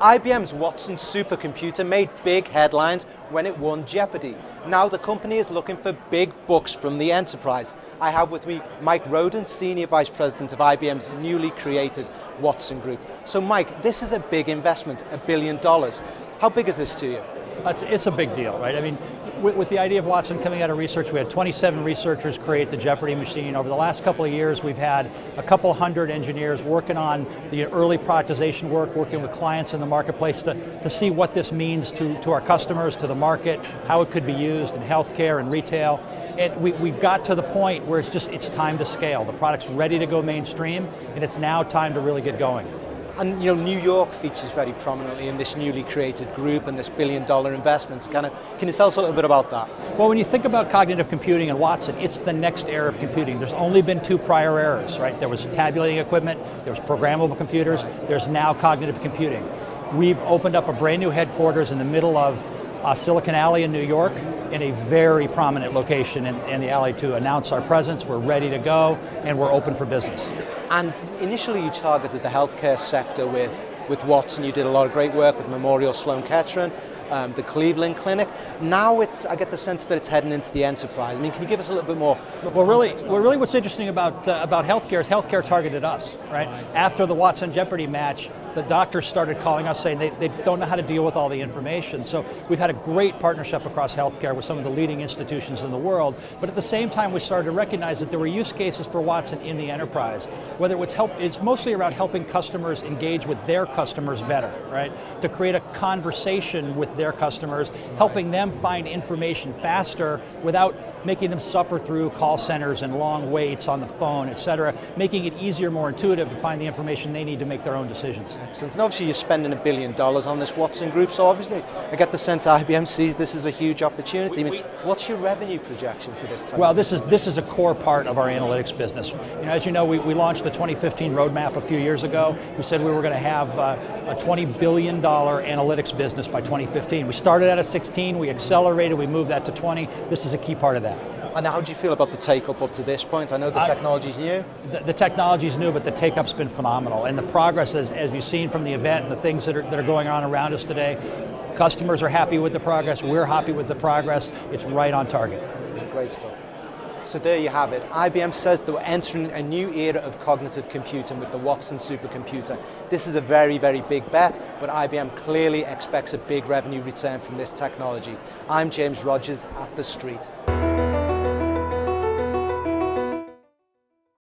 IBM's Watson supercomputer made big headlines when it won Jeopardy. Now the company is looking for big bucks from the enterprise. I have with me Mike Rhodin, Senior Vice President of IBM's newly created Watson Group. So Mike, this is a big investment, $1 billion. How big is this to you? It's a big deal, right? I mean, with the idea of Watson coming out of research, we had 27 researchers create the Jeopardy machine. Over the last couple of years, we've had a couple hundred engineers working on the early productization work, working with clients in the marketplace to see what this means to our customers, to the market, how it could be used in healthcare and retail. And we've got to the point where it's time to scale. The product's ready to go mainstream, and it's now time to really get going. And you know, New York features very prominently in this newly created group and this $1 billion investment. Can you tell us a little bit about that? Well, when you think about cognitive computing and Watson, it's the next era of computing. There's only been two prior eras, right? There was tabulating equipment, there was programmable computers, there's now cognitive computing. We've opened up a brand new headquarters in the middle of Silicon Alley in New York, in a very prominent location in the alley to announce our presence. We're ready to go, and we're open for business. And initially you targeted the healthcare sector with Watson. You did a lot of great work with Memorial Sloan Kettering, the Cleveland Clinic. Now I get the sense that it's heading into the enterprise. I mean, can you give us a little bit more? Well, really what's interesting about healthcare is healthcare targeted us, right? After the Watson Jeopardy match, the doctors started calling us saying they don't know how to deal with all the information. So we've had a great partnership across healthcare with some of the leading institutions in the world, but at the same time we started to recognize that there were use cases for Watson in the enterprise. Whether it's mostly around helping customers engage with their customers better, right? To create a conversation with their customers, helping them find information faster without making them suffer through call centers and long waits on the phone, et cetera, making it easier, more intuitive to find the information they need to make their own decisions. Excellent. And obviously you're spending $1 billion on this Watson Group, so obviously I get the sense IBM sees this as a huge opportunity. I mean, what's your revenue projection for this time? Well, this is a core part of our analytics business. As you know, we launched the 2015 roadmap a few years ago. We said we were going to have a $20 billion analytics business by 2015. We started out at 16, we accelerated, we moved that to 20. This is a key part of that. And how do you feel about the take-up up to this point? I know the technology's new. The technology's new, but the take-up's been phenomenal. And the progress, as you've seen from the event and the things that are going on around us today, customers are happy with the progress, we're happy with the progress, it's right on target. Great stuff. So there you have it. IBM says that we're entering a new era of cognitive computing with the Watson supercomputer. This is a very, very big bet, but IBM clearly expects a big revenue return from this technology. I'm James Rogers at TheStreet.